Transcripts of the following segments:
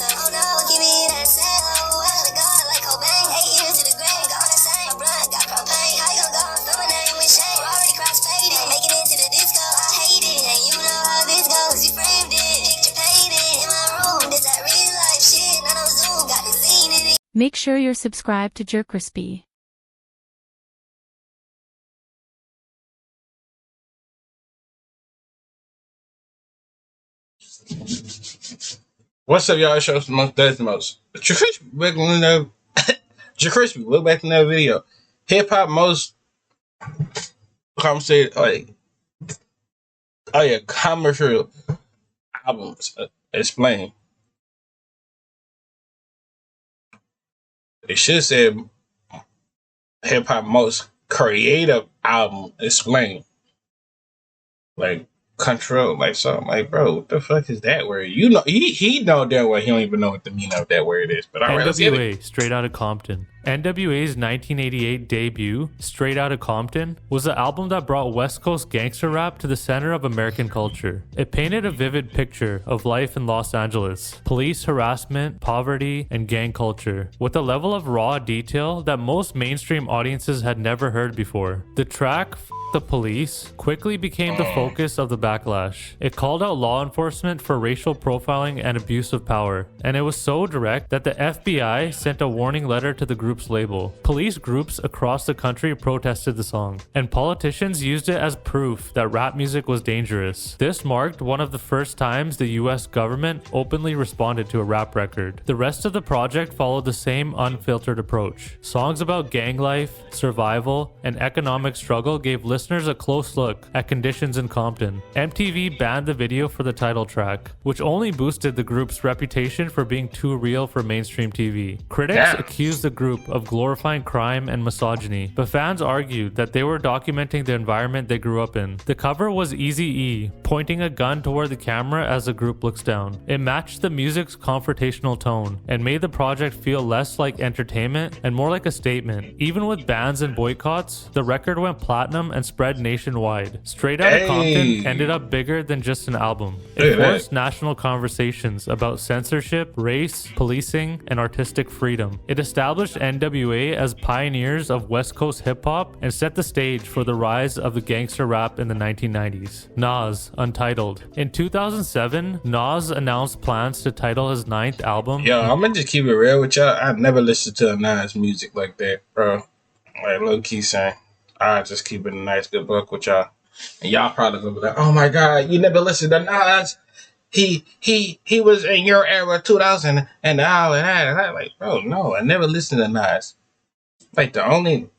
myself. Oh no, give me that sound. Oh, I gotta go like Cobain. 8 years to the grave, gone insane. My blood got propane. How you gon' go and throw my name with shame? Already cross-faded, making it to the disco. I hate it, and you know how this goes. You framed it, picture painted in my room. This that real life shit, none of Zoom, got the scene in it. Make sure you're subscribed to JerCrispy. What's up, y'all? Show some most does the most. JerCrispy, back on another. JerCrispy, look back to another video. Hip hop most commercial, commercial albums. Explain. It should say hip hop most creative album. Explain. Like control, like something like, bro, what the fuck is that word? You know, he know damn well he don't even know what the meaning of that word is. But all right, let's get it. NWA, Straight Outta Compton. NWA's 1988 debut, Straight Outta Compton, was the album that brought West Coast gangster rap to the center of American culture. It painted a vivid picture of life in Los Angeles, police harassment, poverty, and gang culture, with a level of raw detail that most mainstream audiences had never heard before. The track, The Police, quickly became the focus of the backlash. It called out law enforcement for racial profiling and abuse of power, and it was so direct that the FBI sent a warning letter to the group's label. Police groups across the country protested the song, and politicians used it as proof that rap music was dangerous. This marked one of the first times the US government openly responded to a rap record. The rest of the project followed the same unfiltered approach. Songs about gang life, survival, and economic struggle gave listeners a close look at conditions in Compton. MTV banned the video for the title track, which only boosted the group's reputation for being too real for mainstream TV. Critics accused the group of glorifying crime and misogyny, but fans argued that they were documenting the environment they grew up in. The cover was Eazy-E, pointing a gun toward the camera as the group looks down. It matched the music's confrontational tone and made the project feel less like entertainment and more like a statement. Even with bans and boycotts, the record went platinum and spread nationwide. Straight Outta Compton ended up bigger than just an album. It forced national conversations about censorship, race, policing, and artistic freedom. It established NWA as pioneers of West Coast hip-hop and set the stage for the rise of the gangster rap in the 1990s. Nas, Untitled. In 2007, Nas announced plans to title his 9th album. Yo, I'm gonna just keep it real with y'all. I never listened to Nas music like that, bro. Like low-key saying, I just keep it a nice good book with y'all. And y'all probably gonna be like, oh my god, you never listened to Nas. He was in your era, 2000 and all of that. And I'm like, bro, no, I never listened to Nas. Like the only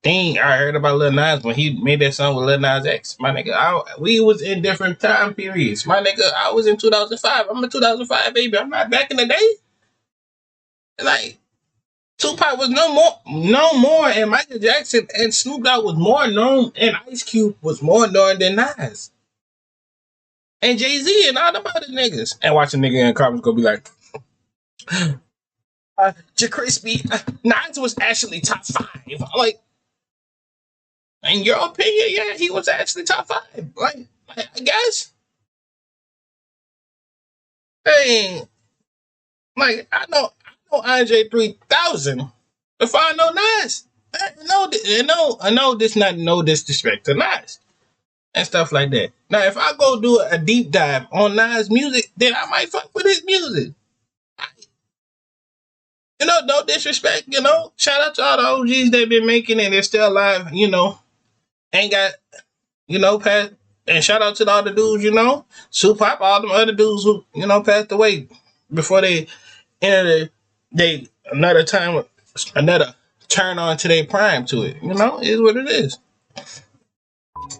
thing I heard about Lil Nas when he made that song with Lil Nas X, my nigga, we was in different time periods. My nigga, I was in 2005. I'm a 2005 baby. I'm not back in the day. Like Tupac was no more, and Michael Jackson and Snoop Dogg was more known, and Ice Cube was more known than Nas. And Jay-Z and all them other niggas. And watch a nigga in the comments go be like, JerCrispy, Nas was actually top 5. I'm like, in your opinion, yeah, he was actually top 5. Like I guess. Hey, like I know Andre 3000. If I know Nas, I know this not no disrespect to Nas and stuff like that. Now, if I go do a deep dive on Nas music, then I might fuck with his music. You know, no disrespect, you know. Shout out to all the OGs that been making it. They're still alive, you know. Ain't got, you know, passed. And shout out to all the dudes, you know. Tupac, all them other dudes who, you know, passed away before they entered another turn on to their prime to it. You know, it is what it is.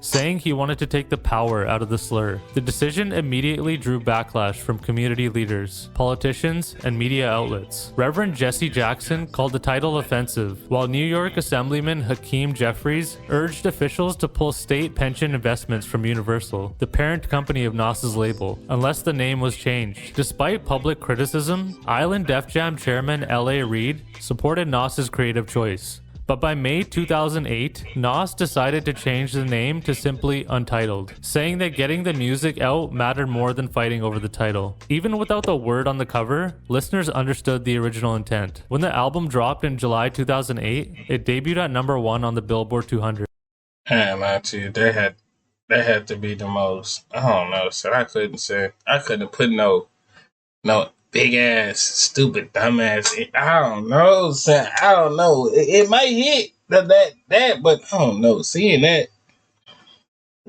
saying he wanted to take the power out of the slur. The decision immediately drew backlash from community leaders, politicians, and media outlets. Reverend Jesse Jackson called the title offensive, while New York Assemblyman Hakeem Jeffries urged officials to pull state pension investments from Universal, the parent company of Nas's label, unless the name was changed. Despite public criticism, Island Def Jam chairman L.A. Reid supported Nas's creative choice, But by May 2008, Nas decided to change the name to simply Untitled, saying that getting the music out mattered more than fighting over the title. Even without the word on the cover, listeners understood the original intent. When the album dropped in July 2008, it debuted at #1 on the Billboard 200. And man, too, that had to be the most. I don't know. So I couldn't put no big ass, stupid, dumbass. I don't know, son. I don't know. It might hit that, but I don't know. Seeing that,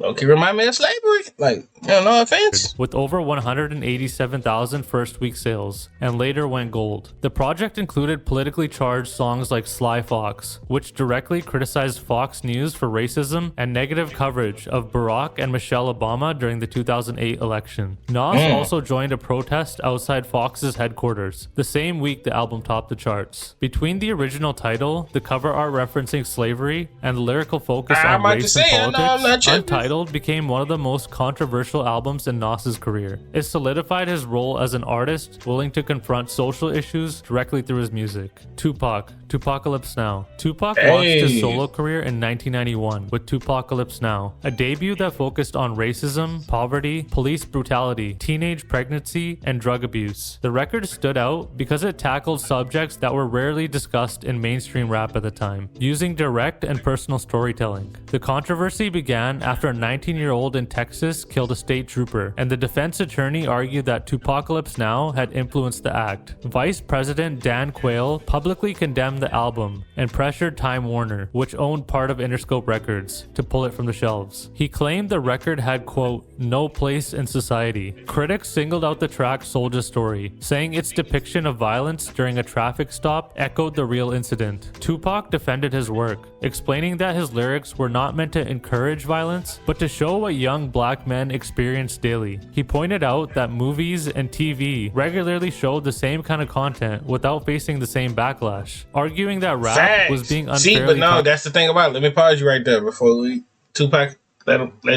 okay, remind me of slavery. Like, no offense. With over 187,000 first-week sales, and later went gold. The project included politically charged songs like Sly Fox, which directly criticized Fox News for racism and negative coverage of Barack and Michelle Obama during the 2008 election. Nas also joined a protest outside Fox's headquarters, the same week the album topped the charts. Between the original title, the cover art referencing slavery, and the lyrical focus on race and politics, Untitled became one of the most controversial albums in Nas's career. It solidified his role as an artist willing to confront social issues directly through his music. Tupacalypse Now. Tupac launched his solo career in 1991 with Tupacalypse Now, a debut that focused on racism, poverty, police brutality, teenage pregnancy, and drug abuse. The record stood out because it tackled subjects that were rarely discussed in mainstream rap at the time, using direct and personal storytelling. The controversy began after a 19-year-old in Texas killed a state trooper, and the defense attorney argued that Tupacalypse Now had influenced the act. Vice President Dan Quayle publicly condemned the album and pressured Time Warner, which owned part of Interscope Records, to pull it from the shelves. He claimed the record had, quote, no place in society. Critics singled out the track Soulja Story, saying its depiction of violence during a traffic stop echoed the real incident. Tupac defended his work, explaining that his lyrics were not meant to encourage violence, but to show what young black men experience daily. He pointed out that movies and TV regularly showed the same kind of content without facing the same backlash, arguing that rap was being unfairly... See, but no, that's the thing about it. Let me pause you right there before let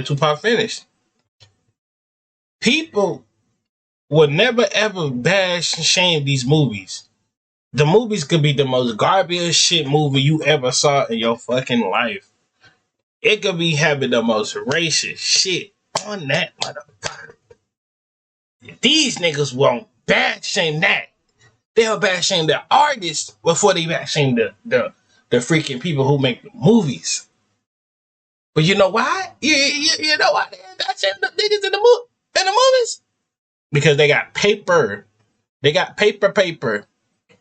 Tupac finish. People would never ever bash and shame these movies. The movies could be the most garbage shit movie you ever saw in your fucking life. It could be having the most racist shit on that motherfucker. These niggas won't bash shame that. They'll bash shame the artists before they bash shame the freaking people who make the movies. But you know why? You know why they bash shame the niggas in the movies? Because they got paper. They got paper.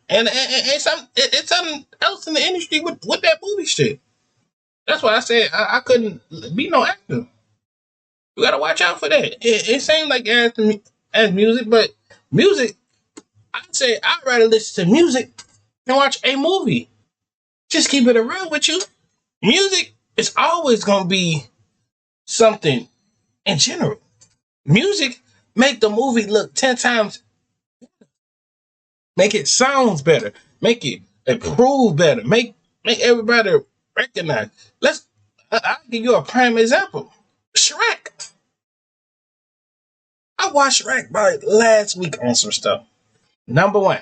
And it's something else in the industry with that movie shit. That's why I said I couldn't be no actor. You gotta watch out for that. It seems like as music, but music, I'd say I'd rather listen to music than watch a movie. Just keep it real with you. Music is always gonna be something in general. Music make the movie look 10 times better. Make it sounds better. Make it improve better. Make everybody recognize. I'll give you a prime example. Shrek. I watched Shrek about last week on some stuff. Number one,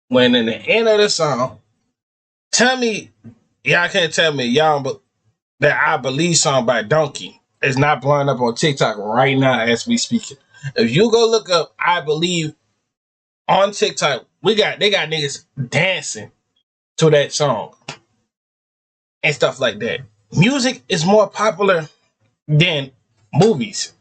when in the end of the song, tell me, y'all can't tell me y'all that I Believe song by Donkey is not blowing up on TikTok right now as we speak. If you go look up I Believe on TikTok, they got niggas dancing to that song and stuff like that. Music is more popular than movies.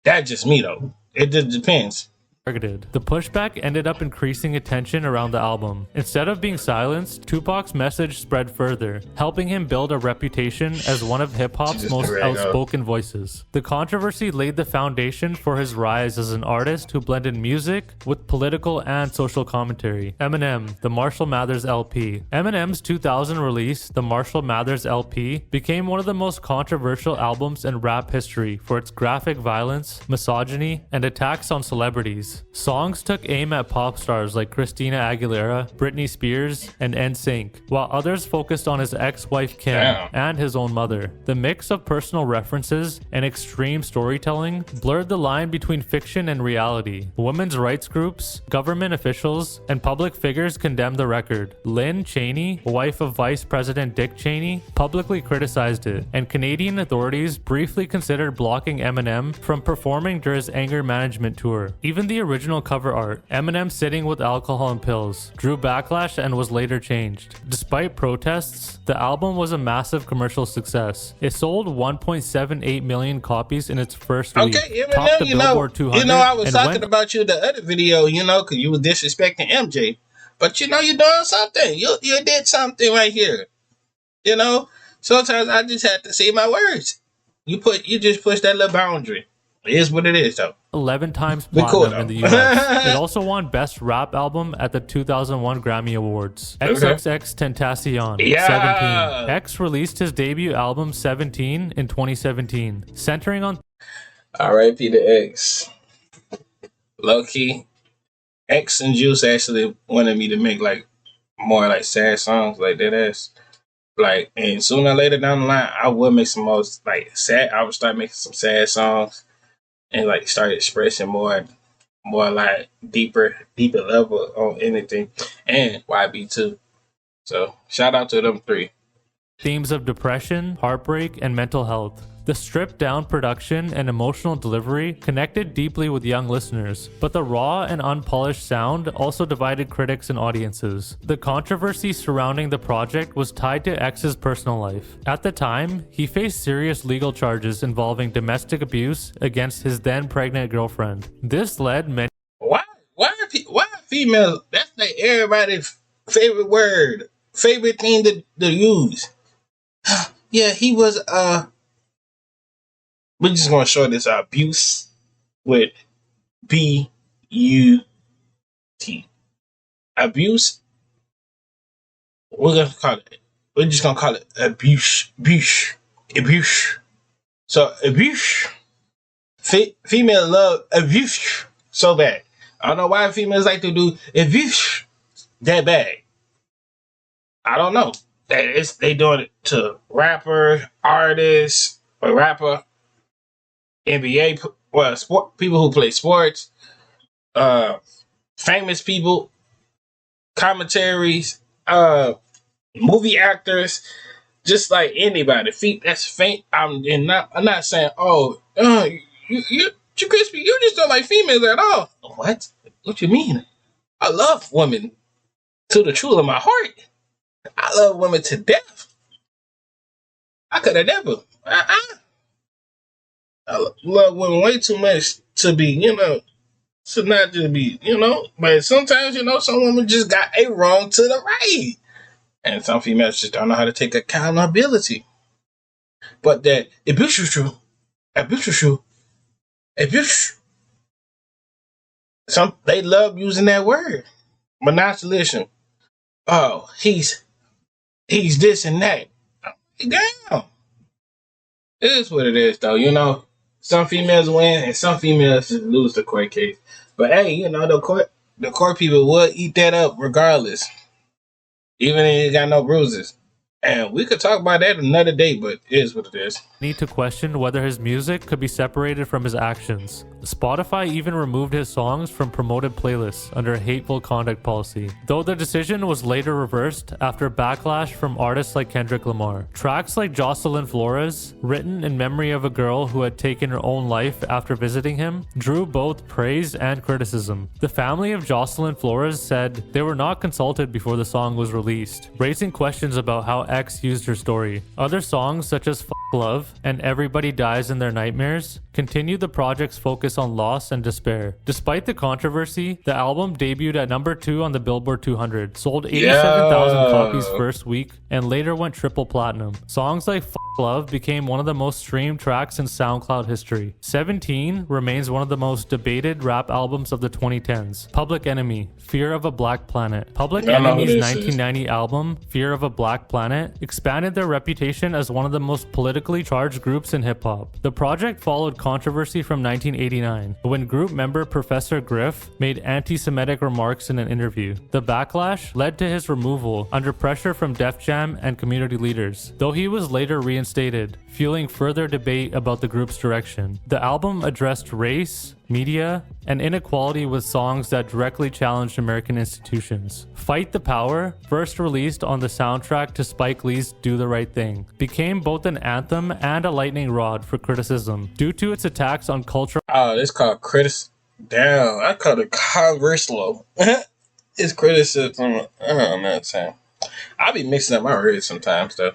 That's just me though. It just depends. Targeted. The pushback ended up increasing attention around the album. Instead of being silenced, Tupac's message spread further, helping him build a reputation as one of hip-hop's most outspoken voices. The controversy laid the foundation for his rise as an artist who blended music with political and social commentary. Eminem, the Marshall Mathers LP. Eminem's 2000 release, the Marshall Mathers LP, became one of the most controversial albums in rap history for its graphic violence, misogyny, and attacks on celebrities. 1980s. Songs took aim at pop stars like Christina Aguilera, Britney Spears, and NSYNC, while others focused on his ex-wife Kim and his own mother. The mix of personal references and extreme storytelling blurred the line between fiction and reality. Women's rights groups, government officials, and public figures condemned the record. Lynn Cheney, wife of Vice President Dick Cheney, publicly criticized it, and Canadian authorities briefly considered blocking Eminem from performing during his anger management tour. Even the original cover art, Eminem sitting with alcohol and pills, drew backlash and was later changed. Despite protests, the album was a massive commercial success. It sold 1.78 million copies in its first week. Okay, topped the Eminem, Billboard 200, I was and talking about you the other video, because you were disrespecting MJ. But you're doing something. You did something right here. Sometimes I just have to say my words. You just push that little boundary. It is what it is, though. 11 times platinum in the US. It also won Best Rap Album at the 2001 Grammy Awards. XXX Tentacion, 17. X released his debut album 17 in 2017, centering on R.I.P. to X. Low key, X and Juice actually wanted me to make more sad songs like that ass. And sooner or later down the line, I would make some more sad. I would start making some sad songs and start expressing more deeper level on anything, and YB too. So shout out to them three. Themes of depression, heartbreak, and mental health. The stripped-down production and emotional delivery connected deeply with young listeners, but the raw and unpolished sound also divided critics and audiences. The controversy surrounding the project was tied to X's personal life. At the time, he faced serious legal charges involving domestic abuse against his then-pregnant girlfriend. This led many... Why are females? That's everybody's favorite word, favorite thing to use. Yeah, he was we're just gonna show this abuse with BUT. Abuse. We're just gonna call it abuse. So abuse. Female love abuse so bad. I don't know why females like to do abuse that bad. I don't know. They doing it to rapper, artists, or rapper, NBA, sport people who play sports, famous people, commentaries, movie actors, just like anybody. That's faint. I'm not saying, you JerCrispy, you just don't like females at all. What? What you mean? I love women to the truth of my heart. I love women to death. I could have never. I love women way too much to be, to not just be, But sometimes, some women just got a wrong to the right. And some females just don't know how to take accountability. But that abuse is true. They love using that word. Manipulation. Oh, he's this and that. Damn. It is what it is, though. Some females win and some females just lose the court case. But hey, the court people would eat that up regardless. Even if you got no bruises. And we could talk about that another day, but it is what it is. Need to question whether his music could be separated from his actions. Spotify even removed his songs from promoted playlists under a hateful conduct policy, though the decision was later reversed after backlash from artists like Kendrick Lamar. Tracks like Jocelyn Flores, written in memory of a girl who had taken her own life after visiting him, drew both praise and criticism. The family of Jocelyn Flores said they were not consulted before the song was released, raising questions about how X used her story. Other songs such as F*** Love and Everybody Dies in Their Nightmares continued the project's focus on loss and despair. Despite the controversy, the album debuted at number 2 on the Billboard 200, sold 87,000 copies first week, and later went triple platinum. Songs like F*** Love became one of the most streamed tracks in SoundCloud history. 17 remains one of the most debated rap albums of the 2010s. Public Enemy, Fear of a Black Planet. Public Enemy's 1990 album, Fear of a Black Planet, expanded their reputation as one of the most politically charged groups in hip-hop. The project followed controversy from 1989, when group member Professor Griff made anti-Semitic remarks in an interview. The backlash led to his removal under pressure from Def Jam and community leaders, though he was later reinstated, fueling further debate about the group's direction. The album addressed race, media, and inequality with songs that directly challenged American institutions. Fight the Power, first released on the soundtrack to Spike Lee's Do the Right Thing, became both an anthem and a lightning rod for criticism due to its attacks on cultural. Oh, it's called Damn, I called it controversial. It's criticism. I don't know what I'm saying. I be mixing up my words sometimes, though.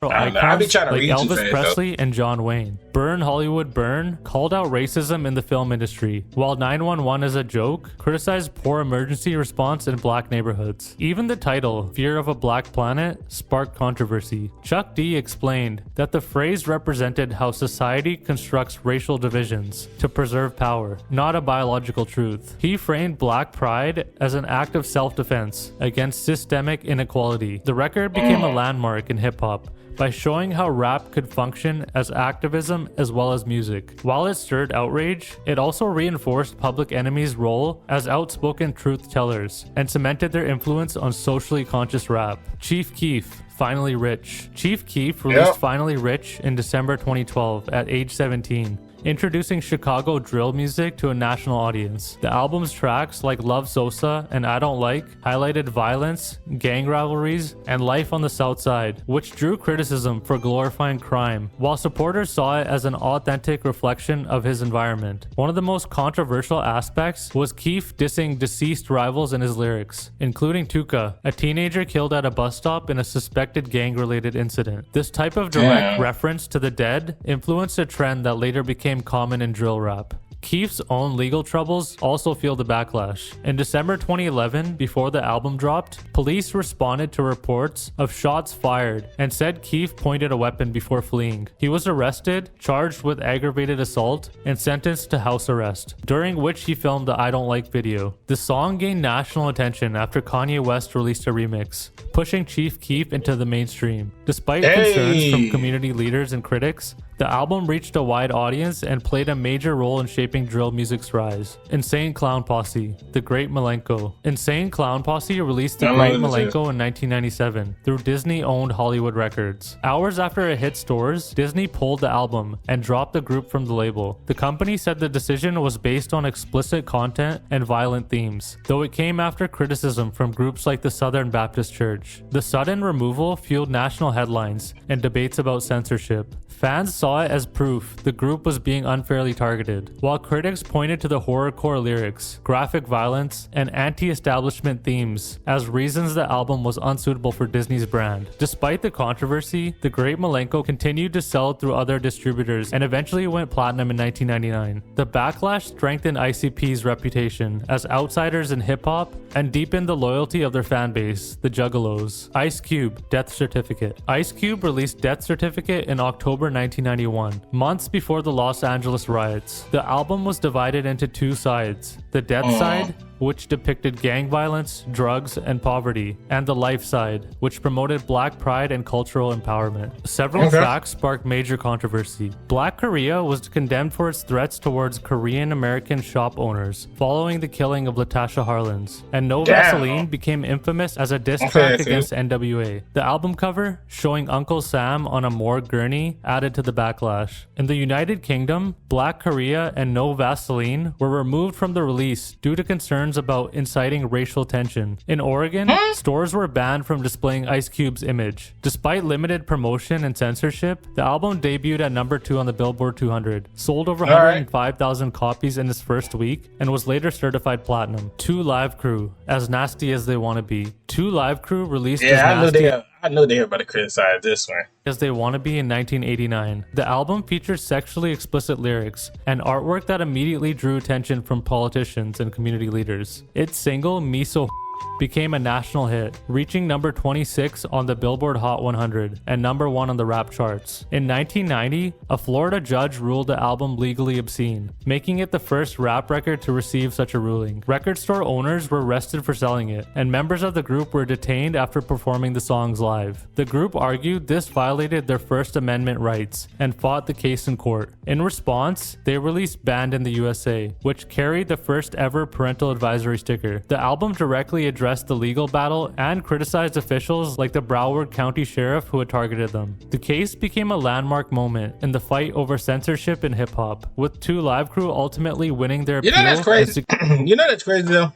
I be trying to like read Elvis fast, Presley and John Wayne. Burn Hollywood Burn called out racism in the film industry, while 911 is a joke criticized poor emergency response in black neighborhoods. Even the title, Fear of a Black Planet, sparked controversy. Chuck D explained that the phrase represented how society constructs racial divisions to preserve power, not a biological truth. He framed black pride as an act of self-defense against systemic inequality. The record became a landmark in hip-hop by showing how rap could function as activism as well as music. While it stirred outrage, it also reinforced Public Enemy's role as outspoken truth tellers and cemented their influence on socially conscious rap. Chief Keef, Finally Rich. Chief Keef released Finally Rich in December 2012 at age 17. Introducing Chicago drill music to a national audience. The album's tracks like Love Sosa and I Don't Like highlighted violence, gang rivalries, and life on the South Side, which drew criticism for glorifying crime, while supporters saw it as an authentic reflection of his environment. One of the most controversial aspects was Keef dissing deceased rivals in his lyrics, including Tuka, a teenager killed at a bus stop in a suspected gang-related incident. This type of direct reference to the dead influenced a trend that later became common in drill rap. Keef's own legal troubles also fueled the backlash. In December 2011, before the album dropped, police responded to reports of shots fired and said Keef pointed a weapon before fleeing. He was arrested, charged with aggravated assault, and sentenced to house arrest, during which he filmed the I Don't Like video. The song gained national attention after Kanye West released a remix, pushing Chief Keef into the mainstream. Despite concerns from community leaders and critics, the album reached a wide audience and played a major role in shaping drill music's rise. Insane Clown Posse, The Great Milenko. Insane Clown Posse released The Great Milenko in 1997 through Disney-owned Hollywood Records. Hours after it hit stores, Disney pulled the album and dropped the group from the label. The company said the decision was based on explicit content and violent themes, though it came after criticism from groups like the Southern Baptist Church. The sudden removal fueled national headlines and debates about censorship. Fans saw it as proof the group was being unfairly targeted, while critics pointed to the horrorcore lyrics, graphic violence, and anti-establishment themes as reasons the album was unsuitable for Disney's brand. Despite the controversy, The Great Milenko continued to sell through other distributors and eventually went platinum in 1999. The backlash strengthened ICP's reputation as outsiders in hip-hop and deepened the loyalty of their fan base, the Juggalos. Ice Cube, Death Certificate. Ice Cube released Death Certificate in October 1991, months before the Los Angeles riots. The album was divided into two sides: the death side, which depicted gang violence, drugs, and poverty, and the life side, which promoted black pride and cultural empowerment. Several tracks sparked major controversy. Black Korea was condemned for its threats towards Korean American shop owners following the killing of Latasha Harlins, and No Vaseline became infamous as a diss track against NWA. The album cover, showing Uncle Sam on a morgue gurney, added to the backlash. In the United Kingdom, Black Korea and No Vaseline were removed from the release due to concerns about inciting racial tension. In Oregon, stores were banned from displaying Ice Cube's image. Despite limited promotion and censorship, the album debuted at number 2 on the Billboard 200, sold over 105,000 copies in its first week, and was later certified platinum. 2 Live Crew, As Nasty as They Wanna Be. 2 Live Crew released As Nasty I know they were about to criticize this one. As They Wanna Be in 1989. The album featured sexually explicit lyrics and artwork that immediately drew attention from politicians and community leaders. Its single, Me So became a national hit, reaching number 26 on the Billboard Hot 100 and number 1 on the rap charts. In 1990, a Florida judge ruled the album legally obscene, making it the first rap record to receive such a ruling. Record store owners were arrested for selling it, and members of the group were detained after performing the songs live. The group argued this violated their First Amendment rights and fought the case in court. In response, they released Banned in the USA, which carried the first ever parental advisory sticker. The album directly addressed the legal battle and criticized officials like the Broward County Sheriff who had targeted them. The case became a landmark moment in the fight over censorship in hip-hop, with 2 Live Crew ultimately winning their appeal. You know that's crazy. You know that's crazy though?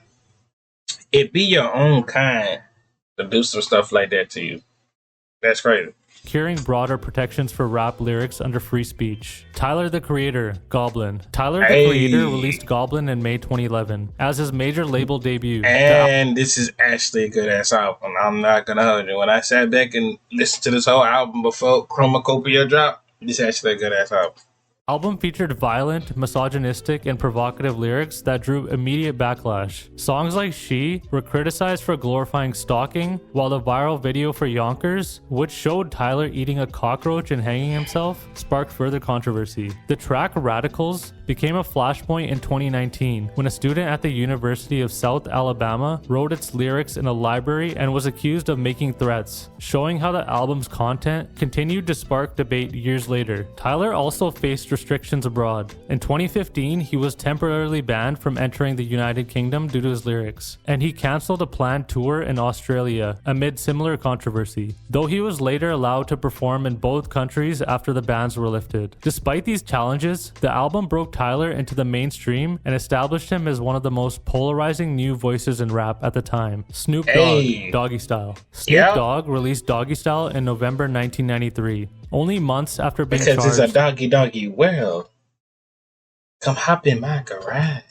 It be your own kind to do some stuff like that to you. That's crazy. Securing broader protections for rap lyrics under free speech. Tyler the Creator, Goblin. Tyler the Creator released Goblin in May 2011 as his major label debut. And this is actually a good ass album. I'm not gonna hold you. When I sat back and listened to this whole album before Chromacopia dropped, this is actually a good ass album. Album featured violent, misogynistic, and provocative lyrics that drew immediate backlash. Songs like She were criticized for glorifying stalking, while the viral video for Yonkers, which showed Tyler eating a cockroach and hanging himself, sparked further controversy. The track Radicals became a flashpoint in 2019 when a student at the University of South Alabama wrote its lyrics in a library and was accused of making threats, showing how the album's content continued to spark debate years later. Tyler also faced restrictions abroad. In 2015, he was temporarily banned from entering the United Kingdom due to his lyrics, and he cancelled a planned tour in Australia amid similar controversy, though he was later allowed to perform in both countries after the bans were lifted. Despite these challenges, the album broke Tyler into the mainstream and established him as one of the most polarizing new voices in rap at the time. Snoop Dogg, Doggy Style. Snoop Dogg released Doggy Style in November 1993, only months after being charged. Because it's a doggy world. Come hop in my garage.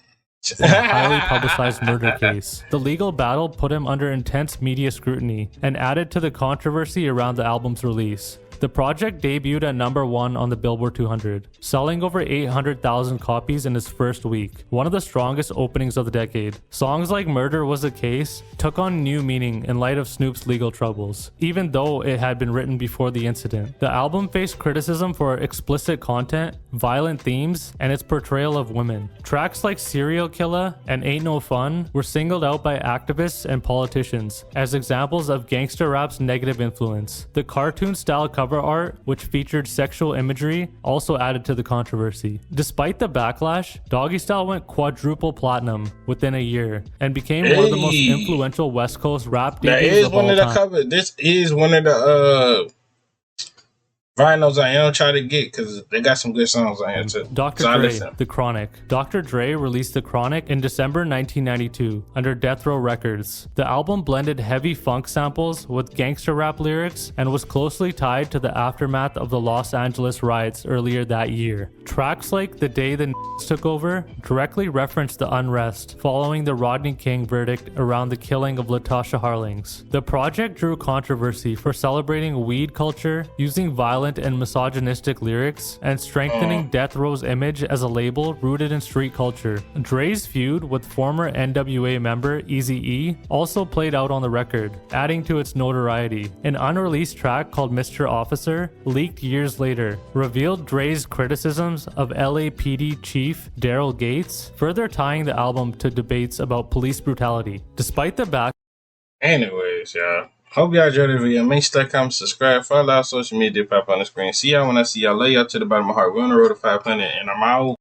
In a highly publicized murder case. The legal battle put him under intense media scrutiny and added to the controversy around the album's release. The project debuted at number 1 on the Billboard 200, selling over 800,000 copies in its first week, one of the strongest openings of the decade. Songs like Murder Was the Case took on new meaning in light of Snoop's legal troubles, even though it had been written before the incident. The album faced criticism for explicit content, violent themes, and its portrayal of women. Tracks like Serial Killer and Ain't No Fun were singled out by activists and politicians as examples of gangster rap's negative influence. The cartoon-style cover art, which featured sexual imagery, also added to the controversy. Despite the backlash, Doggy Style went quadruple platinum within a year and became one of the most influential West Coast rap debuts of all time. This is one of the vinyls I am trying to get because they got some good songs on here too. Dr. Dre, The Chronic. Dr. Dre released The Chronic in December 1992 under Death Row Records. The album blended heavy funk samples with gangster rap lyrics and was closely tied to the aftermath of the Los Angeles riots earlier that year. Tracks like The Day the Took Over directly referenced the unrest following the Rodney King verdict around the killing of Latasha Harlings. The project drew controversy for celebrating weed culture, using violent and misogynistic lyrics, and strengthening Death Row's image as a label rooted in street culture. Dre's feud with former NWA member Eazy-E also played out on the record, adding to its notoriety. An unreleased track called Mr. Officer, leaked years later, revealed Dre's criticisms of LAPD Chief Daryl Gates, further tying the album to debates about police brutality. Despite the Anyways, y'all. Hope y'all enjoyed the video. Make sure to comment, subscribe, follow our social media, pop on the screen. See y'all when I see y'all. Lay y'all to the bottom of my heart. We're on the road to 500, and I'm out.